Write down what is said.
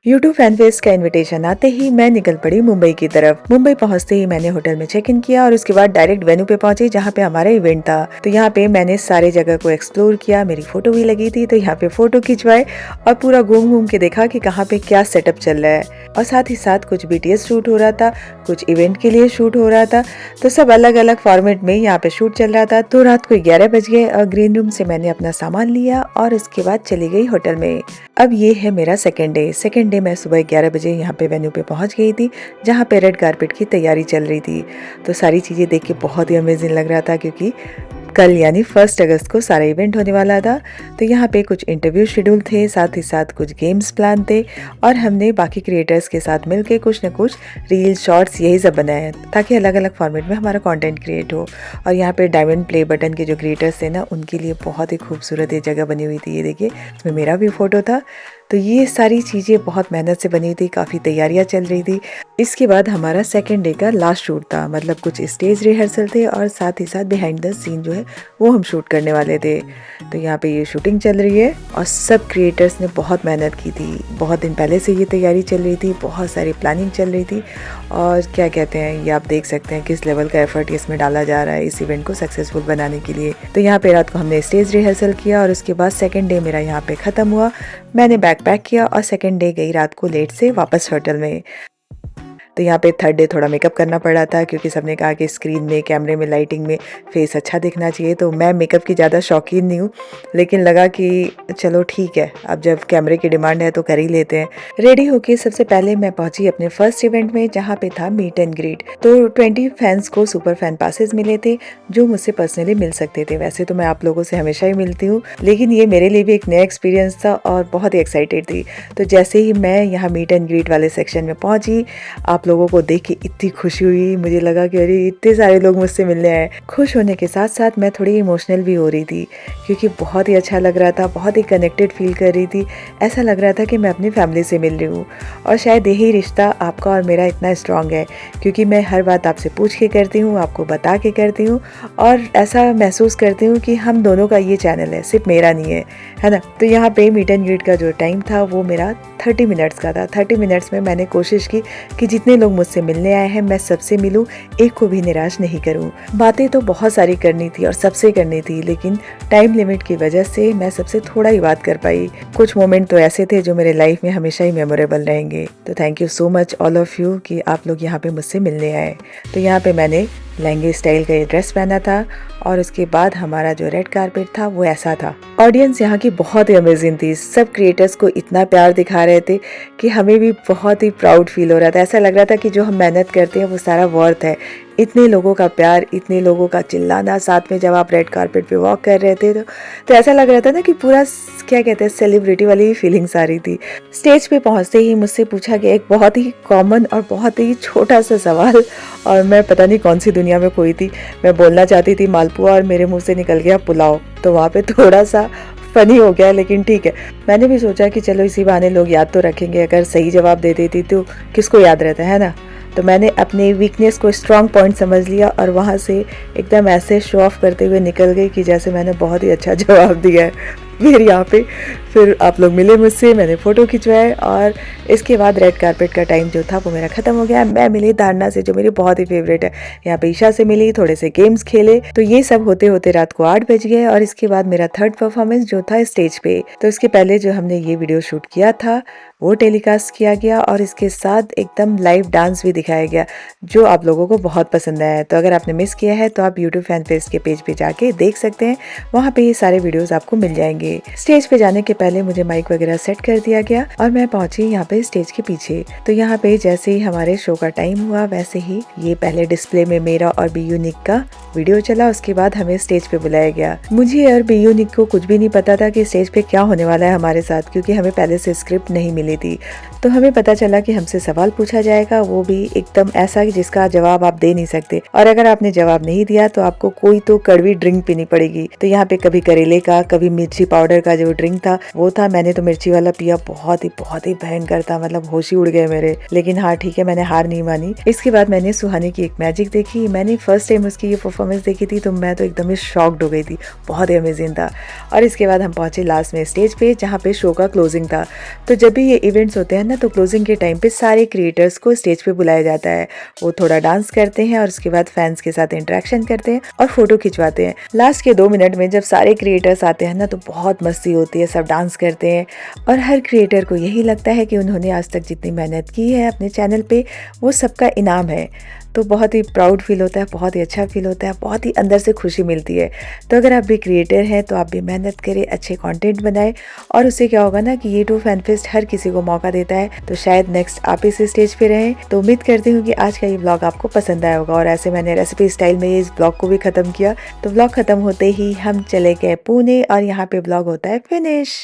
YouTube fan fest का invitation आते ही मैं निकल पड़ी मुंबई की तरफ। मुंबई पहुंचते ही मैंने होटल में चेक इन किया और उसके बाद डायरेक्ट वेन्यू पे पहुंची जहां पे हमारा इवेंट था। तो यहाँ पे मैंने सारे जगह को एक्सप्लोर किया, मेरी फोटो भी लगी थी तो यहाँ पे फोटो खिंचवाए और पूरा घूम घूम के देखा कि कहाँ पे क्या सेटअप चल रहा है। और साथ ही साथ कुछ बीटीएस शूट हो रहा था, कुछ इवेंट के लिए शूट हो रहा था, तो सब अलग अलग फॉर्मेट में यहाँ पे शूट चल रहा था। तो रात को 11 बज गए और ग्रीन रूम से मैंने अपना सामान लिया और उसके बाद चली गई होटल में। अब ये है मेरा सेकेंड डे मैं सुबह 11 बजे यहाँ पे वेन्यू पे पहुँच गई थी जहाँ पे रेड कारपेट की तैयारी चल रही थी। तो सारी चीज़ें देख के बहुत ही अमेजिंग लग रहा था क्योंकि कल यानी 1 अगस्त को सारा इवेंट होने वाला था। तो यहाँ पे कुछ इंटरव्यू शेड्यूल थे, साथ ही साथ कुछ गेम्स प्लान थे और हमने बाकी क्रिएटर्स के साथ मिलके कुछ न कुछ रील शॉर्ट्स यही सब बनाए ताकि अलग अलग फॉर्मेट में हमारा कंटेंट क्रिएट हो। और यहाँ पे डायमंड प्ले बटन के जो क्रिएटर्स थे ना, उनके लिए बहुत ही खूबसूरत ये जगह बनी हुई थी। ये देखिए, इसमें मेरा भी फोटो था। तो ये सारी चीज़ें बहुत मेहनत से बनी थी, काफ़ी तैयारियां चल रही थी। इसके बाद हमारा सेकेंड डे का लास्ट शूट था, मतलब कुछ स्टेज रिहर्सल थे और साथ ही साथ बिहाइंड द सीन जो है वो हम शूट करने वाले थे। तो यहाँ पे ये शूटिंग चल रही है और सब क्रिएटर्स ने बहुत मेहनत की थी। बहुत दिन पहले से ये तैयारी चल रही थी, बहुत सारी प्लानिंग चल रही थी और क्या कहते हैं, ये आप देख सकते हैं किस लेवल का एफर्ट इसमें डाला जा रहा है इस इवेंट को सक्सेसफुल बनाने के लिए। तो यहाँ पे रात को हमने स्टेज रिहर्सल किया और उसके बाद सेकेंड डे मेरा यहाँ पे ख़त्म हुआ। मैंने बैग पैक किया और सेकेंड डे गई रात को लेट से वापस होटल में। तो यहाँ पे थर्ड डे थोड़ा मेकअप करना पड़ा था क्योंकि सबने कहा कि स्क्रीन में, कैमरे में, लाइटिंग में फेस अच्छा दिखना चाहिए। तो मैं मेकअप की ज़्यादा शौकीन नहीं हूँ, लेकिन लगा कि चलो ठीक है, अब जब कैमरे की डिमांड है तो कर ही लेते हैं। रेडी होके सबसे पहले मैं पहुंची अपने फर्स्ट इवेंट में जहाँ पे था मीट एंड ग्रीट। तो 20 फैंस को सुपर फैन पासेस मिले थे जो मुझसे पर्सनली मिल सकते थे। वैसे तो मैं आप लोगों से हमेशा ही मिलती हूँ, लेकिन ये मेरे लिए भी एक नया एक्सपीरियंस था और बहुत ही एक्साइटेड थी। तो जैसे ही मैं यहाँ मीट एंड ग्रीट वाले सेक्शन में पहुंची, आप लोगों को देख के इतनी खुशी हुई, मुझे लगा कि अरे इतने सारे लोग मुझसे मिलने आए। खुश होने के साथ साथ मैं थोड़ी इमोशनल भी हो रही थी क्योंकि बहुत ही अच्छा लग रहा था, बहुत ही कनेक्टेड फील कर रही थी। ऐसा लग रहा था कि मैं अपनी फैमिली से मिल रही हूँ और शायद यही रिश्ता आपका और मेरा इतना स्ट्रांग है क्योंकि मैं हर बात आपसे पूछ के करती हूँ, आपको बता के करती हूँ और ऐसा महसूस करती हूँ कि हम दोनों का ये चैनल है, सिर्फ मेरा नहीं है ना। तो यहाँ पे मीट एंड ग्रीट का जो टाइम था वो मेरा 30 मिनट्स का था। 30 मिनट्स में मैंने कोशिश की कि जितने लोग मुझसे मिलने आए हैं मैं सबसे मिलूं, एक को भी निराश नहीं करूं। बातें तो बहुत सारी करनी थी और सबसे करनी थी, लेकिन टाइम लिमिट की वजह से मैं सबसे थोड़ा ही बात कर पाई। कुछ मोमेंट तो ऐसे थे जो मेरे लाइफ में हमेशा ही मेमोरेबल रहेंगे। तो thank you so much all of you कि आप लोग यहाँ पे मुझसे मिलने आए। तो यहाँ पे मैंने लहंगे स्टाइल का ये ड्रेस पहना था और उसके बाद हमारा जो रेड कारपेट था वो ऐसा था। ऑडियंस यहाँ की बहुत ही अमेजिंग थी, सब क्रिएटर्स को इतना प्यार दिखा रहे थे कि हमें भी बहुत ही प्राउड फील हो रहा था। ऐसा लग रहा था कि जो हम मेहनत करते हैं वो सारा वर्थ है। इतने लोगों का प्यार, इतने लोगों का चिल्लाना, साथ में जब आप रेड कारपेट पे वॉक कर रहे थे तो ऐसा लग रहा था ना कि पूरा क्या कहते हैं सेलिब्रिटी वाली फीलिंग्स आ रही थी। स्टेज पे पहुंचते ही मुझसे पूछा गया एक बहुत ही कॉमन और बहुत ही छोटा सा सवाल और मैं पता नहीं कौन सी दुनिया में खोई थी। मैं बोलना चाहती थी मालपुआ और मेरे मुंह से निकल गया पुलाव। तो वहाँ पे थोड़ा सा फनी हो गया, लेकिन ठीक है। मैंने भी सोचा कि चलो इसी बहाने लोग याद तो रखेंगे, अगर सही जवाब दे देती तो किसको याद रहता है ना। तो मैंने अपने वीकनेस को स्ट्रॉन्ग पॉइंट समझ लिया और वहाँ से एकदम ऐसे शो ऑफ करते हुए निकल गई कि जैसे मैंने बहुत ही अच्छा जवाब दिया है। फिर यहाँ पे फिर आप लोग मिले मुझसे, मैंने फ़ोटो खिंचवाए और इसके बाद रेड कारपेट का टाइम जो था वो मेरा ख़त्म हो गया। मैं मिली धारणा से जो मेरी बहुत ही फेवरेट है, यहाँ पे ईशा से मिली, थोड़े से गेम्स खेले। तो ये सब होते होते रात को 8 बज गए और इसके बाद मेरा थर्ड परफॉर्मेंस जो था स्टेज पे। तो इसके पहले जो हमने ये वीडियो शूट किया था वो टेलीकास्ट किया गया और इसके साथ एकदम लाइव डांस भी दिखाया गया जो आप लोगों को बहुत पसंद आया है। तो अगर आपने मिस किया है तो आप यूट्यूब फैन फेस्ट के पेज पे जाके देख सकते हैं, वहाँ पे ये सारे वीडियोस आपको मिल जाएंगे। स्टेज पे जाने के पहले मुझे माइक वगैरह सेट कर दिया गया और मैं पहुंची यहाँ पे स्टेज के पीछे। तो यहाँ पे जैसे ही हमारे शो का टाइम हुआ वैसे ही ये पहले डिस्प्ले में मेरा और बी यूनिक का वीडियो चला, उसके बाद हमें स्टेज पे बुलाया गया। मुझे और बी यूनिक को कुछ भी नहीं पता था कि स्टेज पे क्या होने वाला है हमारे साथ, क्योंकि हमें पहले से स्क्रिप्ट नहीं मिली थी। तो हमें पता चला कि हमसे सवाल पूछा जाएगा, वो भी एकदम ऐसा जिसका जवाब आप दे नहीं सकते, और अगर आपने जवाब नहीं दिया तो आपको कोई तो कड़वी ड्रिंक पीनी पड़ेगी। तो यहाँ पे कभी करेले का, कभी मिर्ची पाउडर का जो ड्रिंक था वो था। मैंने तो मिर्ची वाला पिया, बहुत ही भयंकर था, मतलब होश ही उड़ गए मेरे। लेकिन हाँ ठीक है, मैंने हार नहीं मानी। इसके बाद मैंने सुहानी की एक मैजिक देखी। मैंने फर्स्ट टाइम उसकी ये परफॉर्मेंस देखी थी तो मैं तो एकदम ही शॉक्ड हो गई थी, बहुत ही अमेजिंग था। और इसके बाद हम पहुँचे लास्ट में स्टेज पे जहाँ पे शो का क्लोजिंग था। तो जब भी ये इवेंट्स होते हैं ना तो क्लोजिंग के टाइम पे सारे क्रिएटर्स को स्टेज पे बुलाया जाता है। वो थोड़ा डांस करते हैं और उसके बाद फैंस के साथ इंटरेक्शन करते हैं और फोटो खिंचवाते हैं। लास्ट के 2 मिनट में जब सारे क्रिएटर्स आते हैं ना तो बहुत मस्ती होती है, सब डांस करते हैं और हर क्रिएटर को यही लगता है कि उन्होंने आज तक जितनी मेहनत की है अपने चैनल पे वो सबका इनाम है। तो बहुत ही प्राउड फील होता है, बहुत ही अच्छा फील होता है, बहुत ही अंदर से खुशी मिलती है। तो अगर आप भी क्रिएटर हैं तो आप भी मेहनत करें, अच्छे कंटेंट बनाएं और उससे क्या होगा ना कि ये फैन फेस्ट हर किसी को मौका देता है। तो शायद नेक्स्ट आप इस स्टेज पे रहें। तो उम्मीद करती हूँ कि आज का ये ब्लॉग आपको पसंद आया होगा और ऐसे मैंने रेसिपी स्टाइल में इस ब्लॉग को भी खत्म किया। तो ब्लॉग खत्म होते ही हम चले गए पुणे और यहाँ पे ब्लॉग होता है फिनिश।